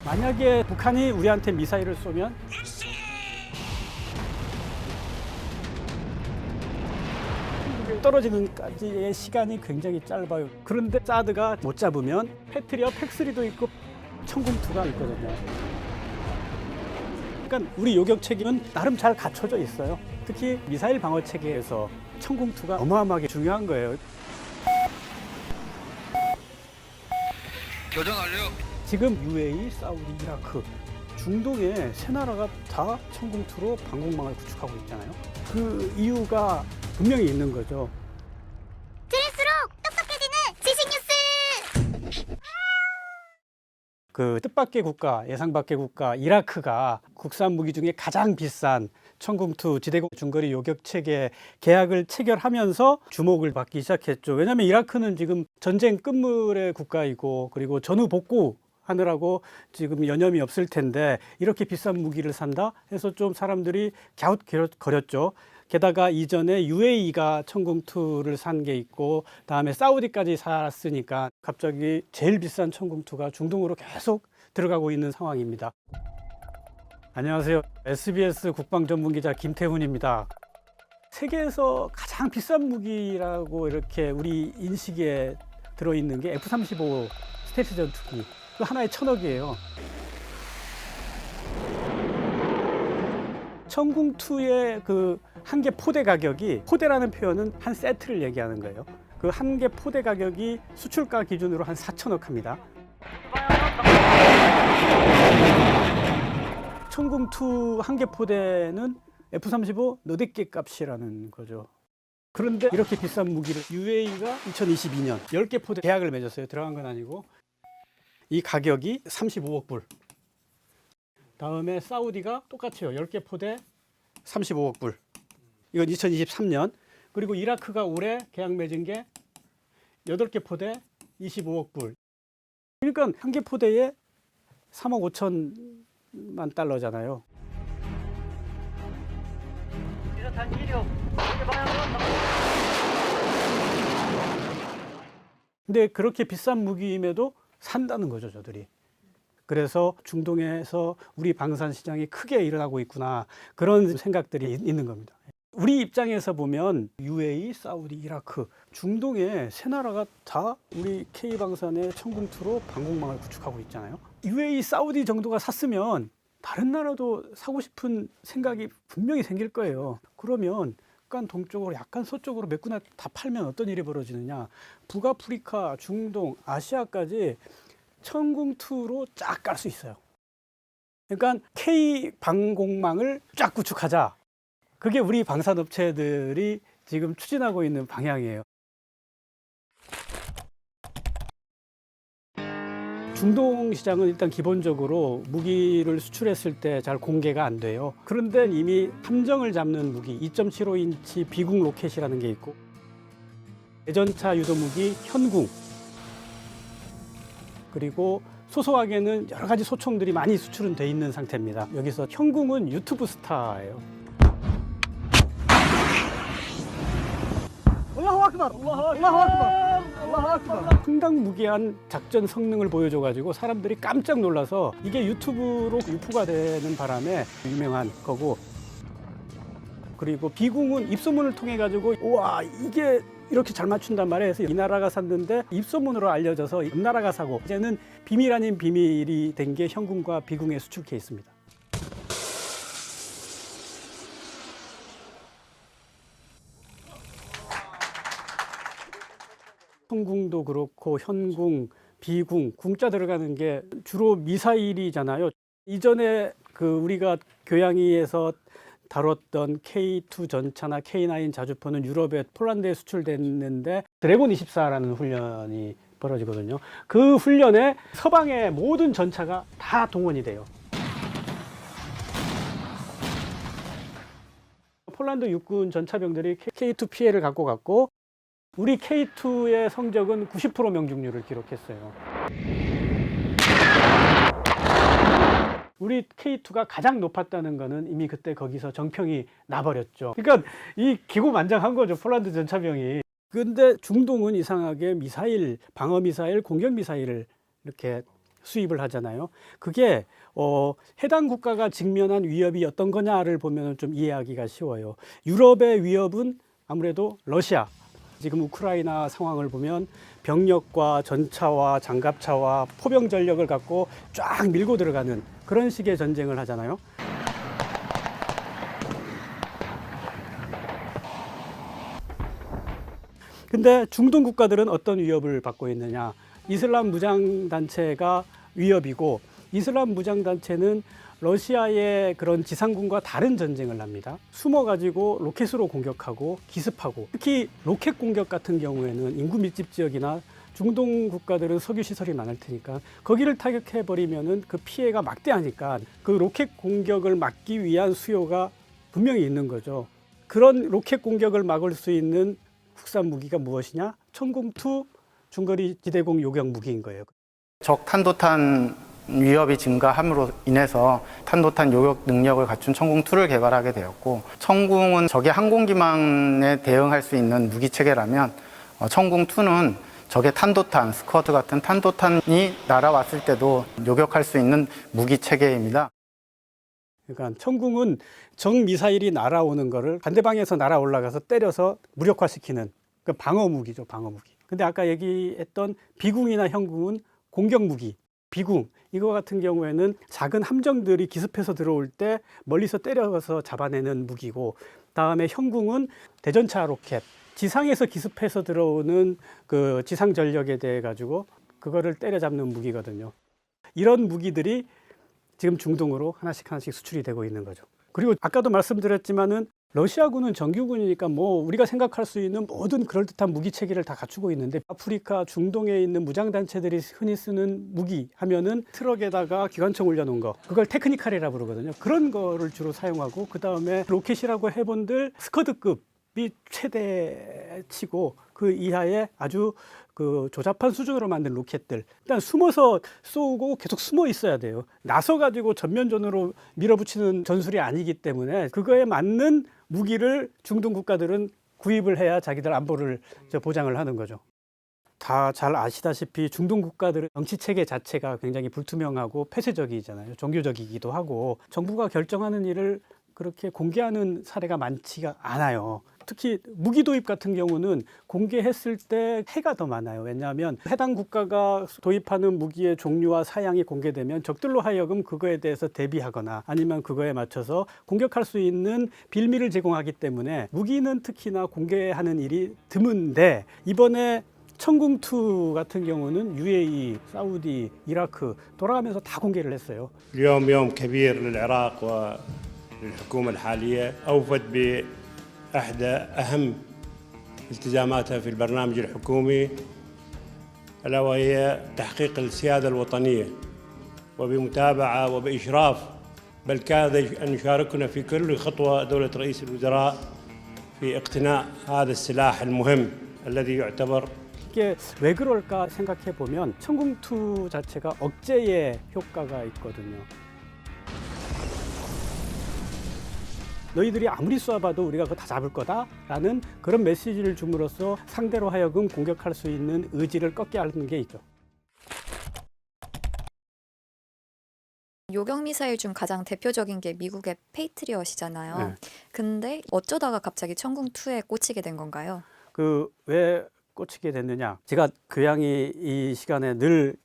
만약에 북한이 우리한테 미사일을 쏘면 떨어지는까지의 시간이 굉장히 짧아요. 그런데 사드가 못 잡으면 패트리어 팩3도 있고 천궁2가 있거든요. 그러니까 우리 요격 체계는 나름 잘 갖춰져 있어요. 특히 미사일 방어 체계에서 천궁2가 어마어마하게 중요한 거예요. 교전 완료. 지금 UAE, 사우디, 이라크, 중동에 세 나라가 다 천궁2로 방공망을 구축하고 있잖아요. 그 이유가 분명히 있는 거죠. 들을수록 똑똑해지는 지식 뉴스. 그 뜻밖의 국가, 예상밖의 국가 이라크가 국산 무기 중에 가장 비싼 천궁2 지대공 중거리 요격 체계 계약을 체결하면서 주목을 받기 시작했죠. 왜냐하면 이라크는 지금 전쟁 끝물의 국가이고 그리고 전후 복구 하느라고 지금 여념이 없을 텐데 이렇게 비싼 무기를 산다 해서 좀 사람들이 갸웃거렸죠. 게다가 이전에 UAE가 천궁2를 산 게 있고 다음에 사우디까지 샀으니까 갑자기 제일 비싼 천궁2가 중동으로 계속 들어가고 있는 상황입니다. 안녕하세요. SBS 국방전문기자 김태훈입니다. 세계에서 가장 비싼 무기라고 이렇게 우리 인식에 들어있는 게 F-35 스텔스 전투기. 그 하나에 1,000억이에요. 천궁2의 그 한 개 포대 가격이, 포대라는 표현은 한 세트를 얘기하는 거예요. 그 한 개 포대 가격이 수출가 기준으로 한 4,000억 합니다. 천궁2 한 개 포대는 F-35 너댓 개 값이라는 거죠. 그런데 이렇게 비싼 무기를 UAE가 2022년 10개 포대 계약을 맺었어요. 들어간 건 아니고. 이 가격이 35억 불. 다음에 사우디가 똑같아요. 10개 포대 35억 불. 이건 2023년. 그리고 이라크가 올해 계약 맺은 게 8개 포대 25억 불. 그러니까 한 개 포대에 3억 5천만 달러잖아요. 근데 그렇게 비싼 무기임에도 산다는 거죠, 저들이. 그래서 중동에서 우리 방산 시장이 크게 일어나고 있구나, 그런 생각들이 있는 겁니다. 우리 입장에서 보면 UAE, 사우디, 이라크, 중동에 세 나라가 다 우리 K방산의 천궁2로 방공망을 구축하고 있잖아요. UAE, 사우디 정도가 샀으면 다른 나라도 사고 싶은 생각이 분명히 생길 거예요. 그러면 약간 동쪽으로, 약간 서쪽으로 몇 군데 다 팔면 어떤 일이 벌어지느냐. 북아프리카, 중동, 아시아까지 천궁2로 쫙 깔 수 있어요. 그러니까 K 방공망을 쫙 구축하자. 그게 우리 방산업체들이 지금 추진하고 있는 방향이에요. 중동 시장은 일단 기본적으로 무기를 수출했을 때 잘 공개가 안 돼요. 그런데 이미 함정을 잡는 무기 2.75인치 비궁 로켓이라는 게 있고, 대전차 유도무기 현궁, 그리고 소소하게는 여러 가지 소총들이 많이 수출은 돼 있는 상태입니다. 여기서 현궁은 유튜브 스타예요. 상당무계한 작전 성능을 보여줘가지고 사람들이 깜짝 놀라서 이게 유튜브로 유포가 되는 바람에 유명한 거고, 그리고 비궁은 입소문을 통해 가지고 우와 이게 이렇게 잘 맞춘단 말이에요. 그래서 이 나라가 샀는데 입소문으로 알려져서 옆 나라가 사고, 이제는 비밀 아닌 비밀이 된 게 현궁과 비궁의 수출 케이스입니다. 천궁도 그렇고 현궁, 비궁, 궁자 들어가는 게 주로 미사일이잖아요. 이전에 그 우리가 교양위에서 다뤘던 K2 전차나 K9 자주포는 유럽에, 폴란드에 수출됐는데 드래곤 24라는 훈련이 벌어지거든요. 그 훈련에 서방의 모든 전차가 다 동원이 돼요. 폴란드 육군 전차병들이 K2 피해를 갖고 갔고, 우리 K2의 성적은 90% 명중률을 기록했어요. 우리 K2가 가장 높았다는 거는 이미 그때 거기서 정평이 나버렸죠. 그러니까 이 기고만장한 거죠, 폴란드 전차병이. 근데 중동은 이상하게 미사일, 방어 미사일, 공격 미사일을 이렇게 수입을 하잖아요. 그게 해당 국가가 직면한 위협이 어떤 거냐를 보면 좀 이해하기가 쉬워요. 유럽의 위협은 아무래도 러시아. 지금 우크라이나 상황을 보면 병력과 전차와 장갑차와 포병 전력을 갖고 쫙 밀고 들어가는 그런 식의 전쟁을 하잖아요. 근데 중동 국가들은 어떤 위협을 받고 있느냐? 이슬람 무장단체가 위협이고, 이슬람 무장단체는 러시아의 그런 지상군과 다른 전쟁을 합니다. 숨어가지고 로켓으로 공격하고 기습하고, 특히 로켓 공격 같은 경우에는 인구 밀집 지역이나 중동 국가들은 석유 시설이 많을 테니까 거기를 타격해버리면은 그 피해가 막대하니까 그 로켓 공격을 막기 위한 수요가 분명히 있는 거죠. 그런 로켓 공격을 막을 수 있는 국산 무기가 무엇이냐? 천궁2 중거리 지대공 요격 무기인 거예요. 적 탄도탄 위협이 증가함으로 인해서 탄도탄 요격 능력을 갖춘 천궁2를 개발하게 되었고, 천궁은 적의 항공기만에 대응할 수 있는 무기 체계라면 천궁2는 적의 탄도탄, 스쿼드 같은 탄도탄이 날아왔을 때도 요격할 수 있는 무기 체계입니다. 그러니까 천궁은 적 미사일이 날아오는 거를 반대방에서 날아 올라가서 때려서 무력화시키는 그 방어 무기죠, 방어 무기. 근데 아까 얘기했던 비궁이나 형궁은 공격 무기. 비궁 이거 같은 경우에는 작은 함정들이 기습해서 들어올 때 멀리서 때려서 잡아내는 무기고, 다음에 형궁은 대전차 로켓, 지상에서 기습해서 들어오는 그 지상 전력에 대해 가지고 그거를 때려잡는 무기거든요. 이런 무기들이 지금 중동으로 하나씩 수출이 되고 있는 거죠. 그리고 아까도 말씀드렸지만은 러시아군은 정규군이니까 뭐 우리가 생각할 수 있는 모든 그럴듯한 무기 체계를 다 갖추고 있는데, 아프리카 중동에 있는 무장단체들이 흔히 쓰는 무기 하면은 트럭에다가 기관총 올려놓은 거, 그걸 테크니칼이라 부르거든요. 그런 거를 주로 사용하고, 그 다음에 로켓이라고 해본들 스커드급이 최대치고 그 이하의 아주 그 조잡한 수준으로 만든 로켓들, 일단 숨어서 쏘고 계속 숨어 있어야 돼요. 나서 가지고 전면전으로 밀어붙이는 전술이 아니기 때문에 그거에 맞는 무기를 중동 국가들은 구입을 해야 자기들 안보를 보장을 하는 거죠. 다 잘 아시다시피 중동 국가들은 정치 체계 자체가 굉장히 불투명하고 폐쇄적이잖아요. 종교적이기도 하고 정부가 결정하는 일을 그렇게 공개하는 사례가 많지가 않아요. 특히 무기 도입 같은 경우는 공개했을 때 해가 더 많아요. 왜냐하면 해당 국가가 도입하는 무기의 종류와 사양이 공개되면 적들로 하여금 그거에 대해서 대비하거나 아니면 그거에 맞춰서 공격할 수 있는 빌미를 제공하기 때문에 무기는 특히나 공개하는 일이 드문데, 이번에 천궁2 같은 경우는 UAE, 사우디, 이라크 돌아가면서 다 공개를 했어요. اليوم يوم كبير للعراق وللحكومة الحالية، أوفت بأحدى أهم التزاماتها في البرنامج الحكومي، ألا وهي تحقيق السيادة الوطنية، وبمتابعة وبإشراف، بل كاد أن يشاركنا في كل خطوة دولة رئيس الوزراء في اقتناء هذا السلاح المهم الذي يعتبر. 이게 왜 그럴까 생각해 보면 천궁2 자체가 억제의 효과가 있거든요. 너희들이 아무리 쏘아봐도 우리가 그거 다 잡을 거다라는 그런 메시지를 줌으로써 상대로 하여금 공격할 수 있는 의지를 꺾게 하는 게 있죠. 요격 미사일 중 가장 대표적인 게 미국의 페이트리엇이잖아요. 네. 근데 어쩌다가 갑자기 천궁2에 꽂히게 된 건가요? 왜 꽂히게 됐느냐? 제가 교양이 이 시간에 늘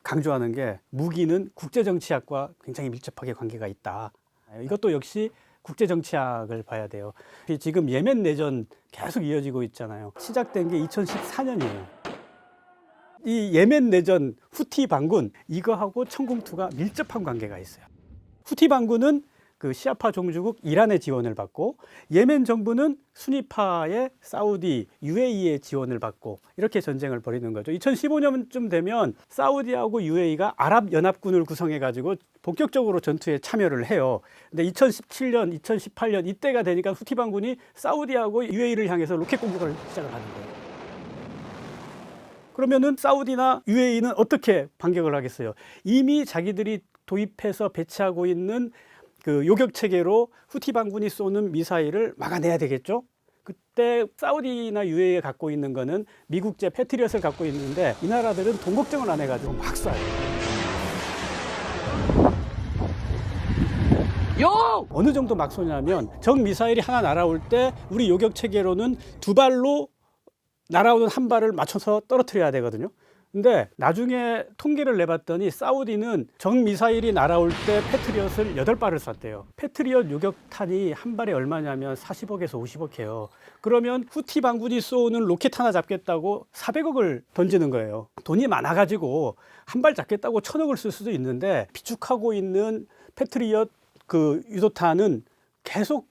강조하는 게 무기는 국제정치학과 굉장히 밀접하게 관계가 있다. 이것도 역시 국제정치학을 봐야 돼요. 지금 예멘 내전 계속 이어지고 있잖아요. 시작된 게 2014년이에요. 이 예멘 내전 후티 반군 이거하고 천궁2가 밀접한 관계가 있어요. 후티 반군은 그 시아파 종주국 이란의 지원을 받고, 예멘 정부는 수니파의 사우디, UAE의 지원을 받고 이렇게 전쟁을 벌이는 거죠. 2015년쯤 되면 사우디하고 UAE가 아랍연합군을 구성해 가지고 본격적으로 전투에 참여를 해요. 근데 2017년, 2018년 이때가 되니까 후티 반군이 사우디하고 UAE를 향해서 로켓 공격을 시작을 하는 거예요. 그러면은 사우디나 UAE는 어떻게 반격을 하겠어요? 이미 자기들이 도입해서 배치하고 있는 그 요격 체계로 후티 반군이 쏘는 미사일을 막아내야 되겠죠. 그때 사우디나 UAE가 갖고 있는 거는 미국제 패트리엇을 갖고 있는데, 이 나라들은 돈 걱정을 안 해가지고 막 쏴요. 어느 정도 막 쏘냐면 적 미사일이 하나 날아올 때 우리 요격 체계로는 두 발로 날아오는 한 발을 맞춰서 떨어뜨려야 되거든요. 근데 나중에 통계를 내봤더니 사우디는 적 미사일이 날아올 때 패트리엇을 8발을 쐈대요. 패트리엇 요격탄이 한 발에 얼마냐면 40억에서 50억 해요. 그러면 후티 반군이 쏘는 로켓 하나 잡겠다고 400억을 던지는 거예요. 돈이 많아가지고 한 발 잡겠다고 1000억을 쓸 수도 있는데 비축하고 있는 패트리엇 그 유도탄은 계속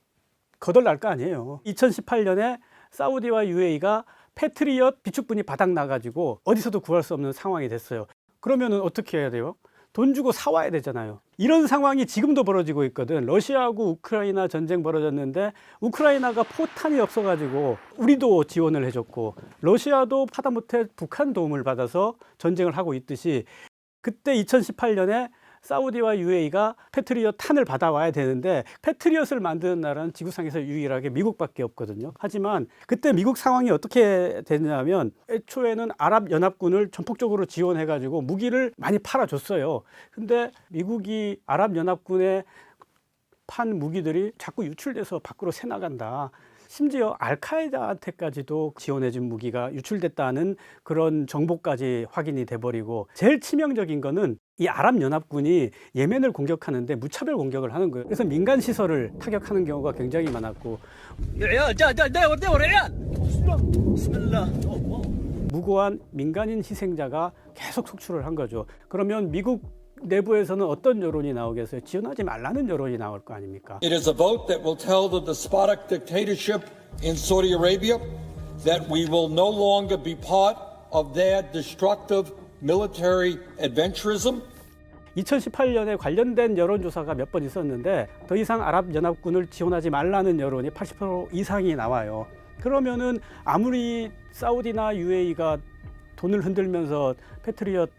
거덜날 거 아니에요. 2018년에 사우디와 UAE가 패트리엇 비축분이 바닥 나가지고 어디서도 구할 수 없는 상황이 됐어요. 그러면은 어떻게 해야 돼요? 돈 주고 사와야 되잖아요. 이런 상황이 지금도 벌어지고 있거든. 러시아하고 우크라이나 전쟁 벌어졌는데 우크라이나가 포탄이 없어가지고 우리도 지원을 해줬고 러시아도 하다못해 북한 도움을 받아서 전쟁을 하고 있듯이 그때 2018년에 사우디와 UAE가 패트리엇 탄을 받아와야 되는데 패트리엇을 만드는 나라는 지구상에서 유일하게 미국밖에 없거든요. 하지만 그때 미국 상황이 어떻게 됐냐면 애초에는 아랍연합군을 전폭적으로 지원해가지고 무기를 많이 팔아줬어요. 근데 미국이 아랍연합군에 판 무기들이 자꾸 유출돼서 밖으로 새나간다. 심지어 알카에다한테까지도 지원해준 무기가 유출됐다는 그런 정보까지 확인이 돼버리고 제일 치명적인 거는 이 아랍연합군이 예멘을 공격하는데 무차별 공격을 하는 거예요. 그래서 민간 시설을 타격하는 경우가 굉장히 많았고 무고한 민간인 희생자가 계속 속출을 한 거죠. 그러면 미국 내부에서는 어떤 여론이 나오겠어요? 지원하지 말라는 여론이 나올 거 아닙니까? It is a vote that will tell the despotic dictatorship in Saudi Arabia that we will no longer be part of their destructive military adventurism. 2018년에 관련된 여론조사가 몇 번 있었는데 더 이상 아랍연합군을 지원하지 말라는 여론이 80% 이상이 나와요. 그러면은 아무리 사우디나 UAE가 돈을 흔들면서 패트리엇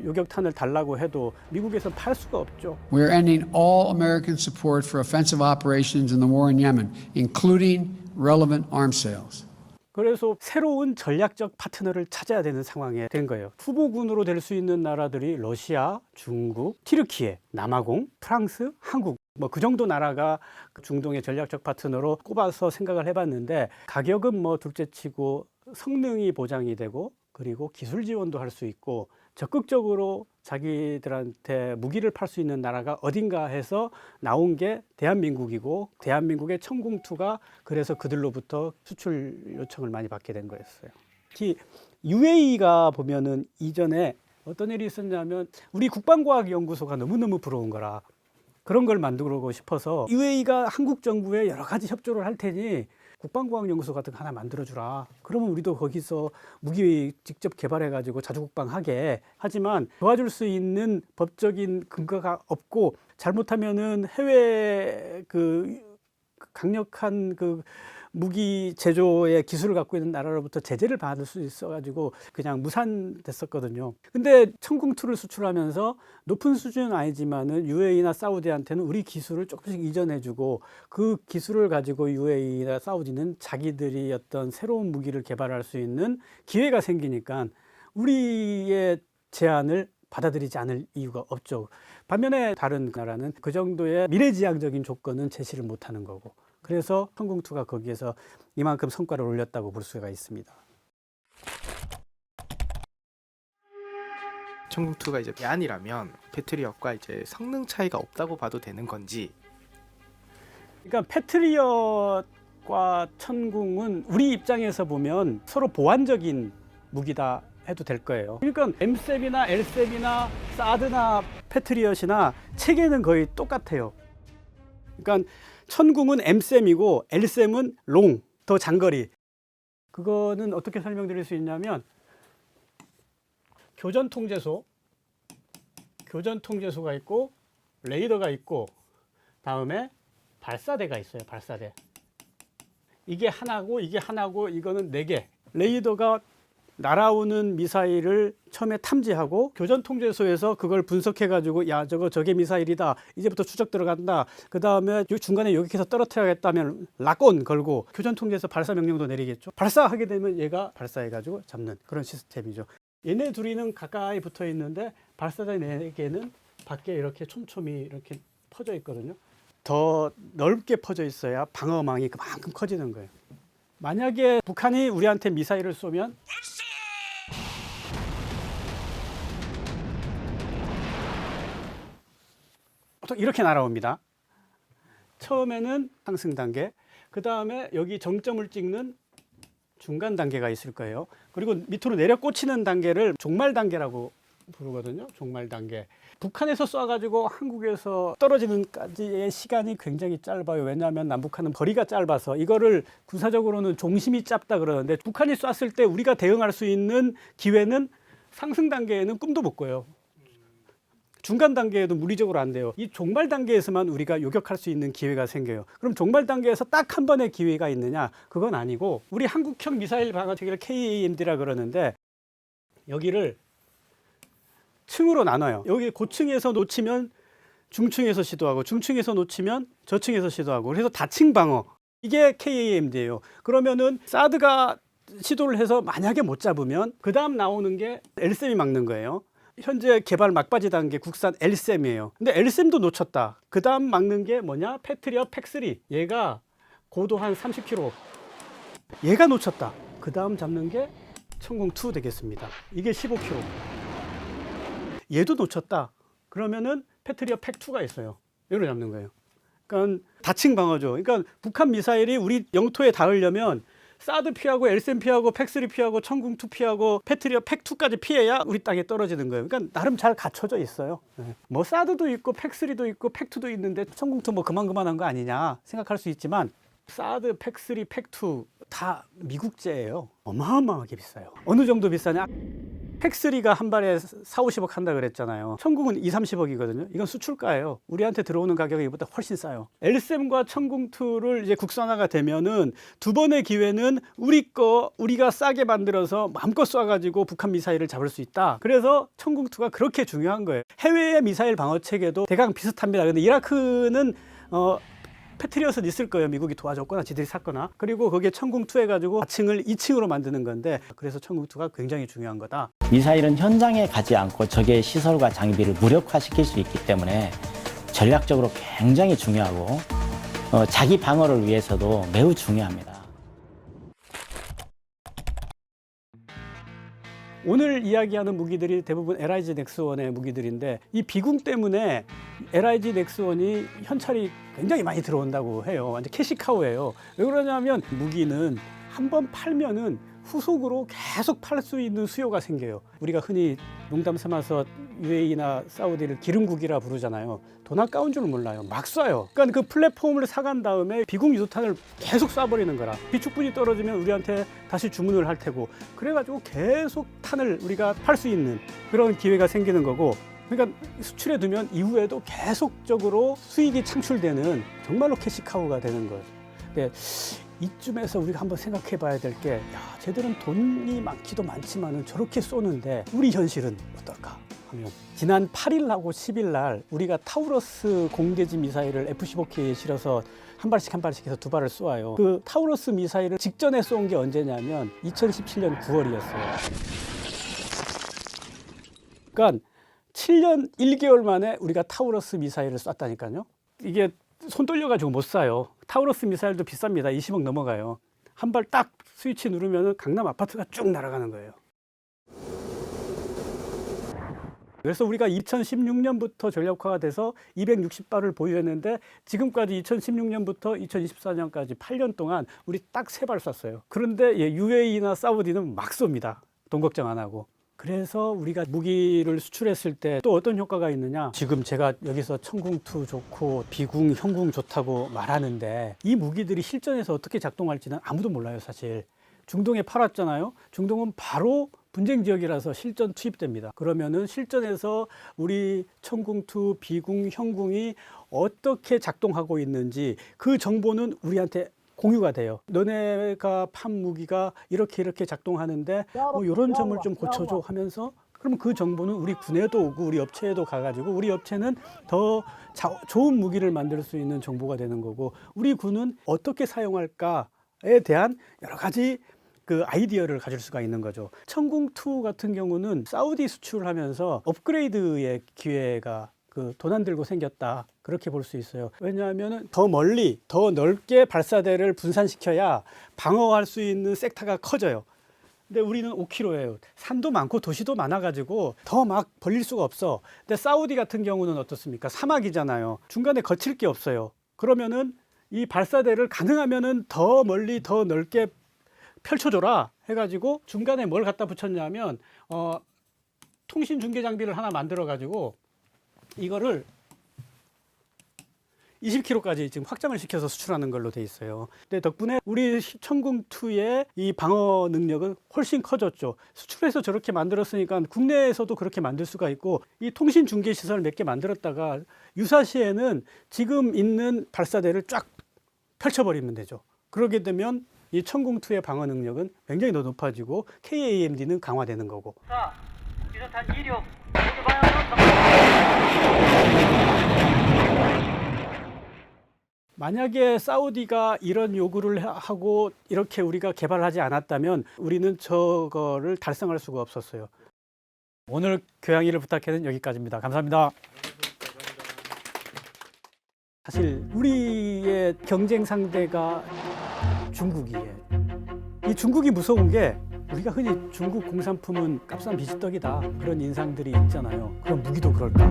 요격탄을 달라고 해도 미국에서는 팔 수가 없죠. We're ending all American support for offensive operations in the war in Yemen, including relevant arms sales. 그래서 새로운 전략적 파트너를 찾아야 되는 상황에 된 거예요. 후보군으로 될 수 있는 나라들이 러시아, 중국, 튀르키예, 남아공, 프랑스, 한국 뭐 그 정도 나라가 중동의 전략적 파트너로 꼽아서 생각을 해봤는데 가격은 뭐 둘째치고 성능이 보장이 되고 그리고 기술 지원도 할 수 있고 적극적으로 자기들한테 무기를 팔 수 있는 나라가 어딘가 해서 나온 게 대한민국이고 대한민국의 천궁2가 그래서 그들로부터 수출 요청을 많이 받게 된 거였어요. 특히 UAE가 보면은 이전에 어떤 일이 있었냐면 우리 국방과학연구소가 너무너무 부러운 거라 그런 걸 만들고 싶어서 UAE가 한국 정부에 여러 가지 협조를 할 테니 국방과학연구소 같은 거 하나 만들어주라. 그러면 우리도 거기서 무기 직접 개발해가지고 자주국방하게. 하지만 도와줄 수 있는 법적인 근거가 없고 잘못하면은 해외 그 강력한 그 무기 제조의 기술을 갖고 있는 나라로부터 제재를 받을 수 있어가지고 그냥 무산됐었거든요. 근데 천궁2를 수출하면서 높은 수준은 아니지만은 UAE나 사우디한테는 우리 기술을 조금씩 이전해주고 그 기술을 가지고 UAE나 사우디는 자기들이 어떤 새로운 무기를 개발할 수 있는 기회가 생기니까 우리의 제안을 받아들이지 않을 이유가 없죠. 반면에 다른 나라는 그 정도의 미래지향적인 조건은 제시를 못하는 거고. 그래서 천궁2가 거기에서 이만큼 성과를 올렸다고 볼 수가 있습니다. 천궁2가 이제 대안이라면 패트리엇과 이제 성능 차이가 없다고 봐도 되는 건지. 그러니까 패트리엇과 천궁은 우리 입장에서 보면 서로 보완적인 무기다 해도 될 거예요. 그러니까 M셈이나 L셈이나 사드나 패트리엇이나 체계는 거의 똑같아요. 그러니까 천궁은 M셈이고 L셈은 롱, 더 장거리. 그거는 어떻게 설명드릴 수 있냐면 교전통제소가 있고 레이더가 있고 다음에 발사대가 있어요. 발사대. 이게 하나고 이게 하나고 이거는 4개. 레이더가 날아오는 미사일을 처음에 탐지하고 교전통제소에서 그걸 분석해가지고 야 저게 미사일이다. 이제부터 추적 들어간다. 그 다음에 중간에 요격해서 떨어뜨려야겠다면 락온 걸고 교전통제에서 발사 명령도 내리겠죠. 발사하게 되면 얘가 발사해가지고 잡는 그런 시스템이죠. 얘네 둘이는 가까이 붙어 있는데 발사대 4개는 밖에 이렇게 촘촘히 이렇게 퍼져 있거든요. 더 넓게 퍼져 있어야 방어망이 그만큼 커지는 거예요. 만약에 북한이 우리한테 미사일을 쏘면 보통 이렇게 날아옵니다. 처음에는 상승 단계, 그 다음에 여기 정점을 찍는 중간 단계가 있을 거예요. 그리고 밑으로 내려 꽂히는 단계를 종말 단계라고 부르거든요. 종말 단계. 북한에서 쏴가지고 한국에서 떨어지는까지의 시간이 굉장히 짧아요. 왜냐하면 남북한은 거리가 짧아서 이거를 군사적으로는 종심이 짧다 그러는데 북한이 쐈을 때 우리가 대응할 수 있는 기회는 상승 단계에는 꿈도 못 꿔요. 중간 단계에도 물리적으로 안 돼요. 이 종말 단계에서만 우리가 요격할 수 있는 기회가 생겨요. 그럼 종말 단계에서 딱 한 번의 기회가 있느냐? 그건 아니고 우리 한국형 미사일 방어 체계를 KAMD라 그러는데 여기를 층으로 나눠요. 여기 고층에서 놓치면 중층에서 시도하고 중층에서 놓치면 저층에서 시도하고 그래서 다층 방어. 이게 KAMD예요. 그러면은 사드가 시도를 해서 만약에 못 잡으면 그 다음 나오는 게 LSAM이 막는 거예요. 현재 개발 막바지 단계 국산 LSAM이에요. 근데 LSAM도 놓쳤다. 그 다음 막는 게 뭐냐? 패트리엇 팩3. 얘가 고도 한 30km. 얘가 놓쳤다. 그 다음 잡는 게 천궁2 되겠습니다. 이게 15km. 얘도 놓쳤다. 그러면은 패트리엇 팩2가 있어요. 이걸 잡는 거예요. 그러니까 다층 방어죠. 그러니까 북한 미사일이 우리 영토에 닿으려면 사드 피하고 LSAM 피하고 팩3 피하고 천궁2 피하고 패트리엇 팩2까지 피해야 우리 땅에 떨어지는 거예요. 그러니까 나름 잘 갖춰져 있어요. 뭐 사드도 있고 팩3도 있고 팩2도 있는데 천궁2 뭐 그만한 거 아니냐 생각할 수 있지만 사드, 팩3, 팩2 다 미국제예요. 어마어마하게 비싸요. 어느 정도 비싸냐? 팩3가 한 발에 4, 50억 한다 그랬잖아요. 천궁은 2, 30억이거든요. 이건 수출가예요. 우리한테 들어오는 가격이 이보다 훨씬 싸요. LSAM과 천궁2를 이제 국산화가 되면은 두 번의 기회는 우리가 싸게 만들어서 마음껏 쏴가지고 북한 미사일을 잡을 수 있다. 그래서 천궁2가 그렇게 중요한 거예요. 해외의 미사일 방어 체계도 대강 비슷합니다. 근데 이라크는 패트리엇은 있을 거예요. 미국이 도와줬거나 지들이 샀거나. 그리고 거기에 천궁2 해가지고 4층을 2층으로 만드는 건데 그래서 천궁2가 굉장히 중요한 거다. 미사일은 현장에 가지 않고 적의 시설과 장비를 무력화시킬 수 있기 때문에 전략적으로 굉장히 중요하고 자기 방어를 위해서도 매우 중요합니다. 오늘 이야기하는 무기들이 대부분 LIG 넥스원의 무기들인데 이 비궁 때문에 LIG 넥스원이 현찰이 굉장히 많이 들어온다고 해요. 완전 캐시카우예요. 왜 그러냐면 무기는 한번 팔면은 후속으로 계속 팔 수 있는 수요가 생겨요. 우리가 흔히 농담 삼아서 UAE나 사우디를 기름국이라 부르잖아요. 돈 아까운 줄 몰라요. 막 쏴요. 그러니까 그 플랫폼을 사간 다음에 비궁 유도탄을 계속 쏴버리는 거라. 비축분이 떨어지면 우리한테 다시 주문을 할 테고 그래가지고 계속 탄을 우리가 팔 수 있는 그런 기회가 생기는 거고 그러니까 수출해 두면 이후에도 계속적으로 수익이 창출되는 정말로 캐시카우가 되는 거예요. 근데 이쯤에서 우리가 한번 생각해 봐야 될 게, 야, 쟤들은 돈이 많기도 많지만은 저렇게 쏘는데 우리 현실은 어떨까 하면 지난 8일하고 10일 날 우리가 타우러스 공대지 미사일을 F-15K에 실어서 한 발씩 해서 두 발을 쏘아요. 그 타우러스 미사일을 직전에 쏜 게 언제냐면 2017년 9월이었어요. 그러니까 7년 1개월 만에 우리가 타우러스 미사일을 쐈다니까요. 이게 손 떨려가지고 못 사요. 타우러스 미사일도 비쌉니다. 20억 넘어가요. 한 발 딱 스위치 누르면 강남 아파트가 쭉 날아가는 거예요. 그래서 우리가 2016년부터 전략화가 돼서 260발을 보유했는데 지금까지 2016년부터 2024년까지 8년 동안 우리 딱 3발 쐈어요. 그런데 UAE나 사우디는 막 쏩니다. 돈 걱정 안 하고. 그래서 우리가 무기를 수출했을 때 또 어떤 효과가 있느냐, 지금 제가 여기서 천궁2 좋고 비궁, 형궁 좋다고 말하는데 이 무기들이 실전에서 어떻게 작동할지는 아무도 몰라요. 사실 중동에 팔았잖아요. 중동은 바로 분쟁 지역이라서 실전 투입됩니다. 그러면은 실전에서 우리 천궁2, 비궁, 형궁이 어떻게 작동하고 있는지 그 정보는 우리한테 공유가 돼요. 너네가 판 무기가 이렇게 작동하는데 뭐 이런 점을 좀 고쳐줘 하면서, 그러면 그 정보는 우리 군에도 오고 우리 업체에도 가가지고 우리 업체는 더 좋은 무기를 만들 수 있는 정보가 되는 거고, 우리 군은 어떻게 사용할까에 대한 여러 가지 그 아이디어를 가질 수가 있는 거죠. 천궁2 같은 경우는 사우디 수출을 하면서 업그레이드의 기회가 그 도난들고 생겼다 그렇게 볼 수 있어요. 왜냐하면 더 멀리 더 넓게 발사대를 분산시켜야 방어할 수 있는 섹터가 커져요. 근데 우리는 5km예요. 산도 많고 도시도 많아가지고 더 막 벌릴 수가 없어. 근데 사우디 같은 경우는 어떻습니까? 사막이잖아요. 중간에 거칠 게 없어요. 그러면은 이 발사대를 가능하면은 더 멀리 더 넓게 펼쳐줘라 해가지고 중간에 뭘 갖다 붙였냐면 통신 중계 장비를 하나 만들어 가지고 이거를 20km까지 지금 확장을 시켜서 수출하는 걸로 돼 있어요. 근데 덕분에 우리 천궁2의 이 방어 능력은 훨씬 커졌죠. 수출해서 저렇게 만들었으니까 국내에서도 그렇게 만들 수가 있고, 이 통신 중계 시설 몇 개 만들었다가 유사시에는 지금 있는 발사대를 쫙 펼쳐버리면 되죠. 그러게 되면 이 천궁2의 방어 능력은 굉장히 더 높아지고 KAMD는 강화되는 거고. 자, 유도탄 2륙 모두 방향으로 만약에 사우디가 이런 요구를 하고 이렇게 우리가 개발하지 않았다면 우리는 저거를 달성할 수가 없었어요. 오늘 교양이를 부탁해는 여기까지입니다. 감사합니다. 사실 우리의 경쟁 상대가 중국이에요. 이 중국이 무서운 게, 우리가 흔히 중국 공산품은 값싼 비지떡이다 그런 인상들이 있잖아요. 그럼 무기도 그럴까?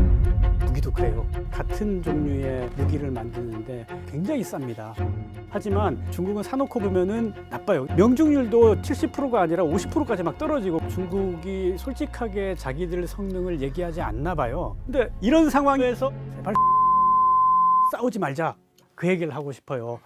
무기도 그래요. 같은 종류의 무기를 만드는데 굉장히 쌉니다. 하지만 중국은 사놓고 보면은 나빠요. 명중률도 70%가 아니라 50%까지 막 떨어지고, 중국이 솔직하게 자기들 성능을 얘기하지 않나 봐요. 근데 이런 상황에서 제발 싸우지 말자 그 얘기를 하고 싶어요.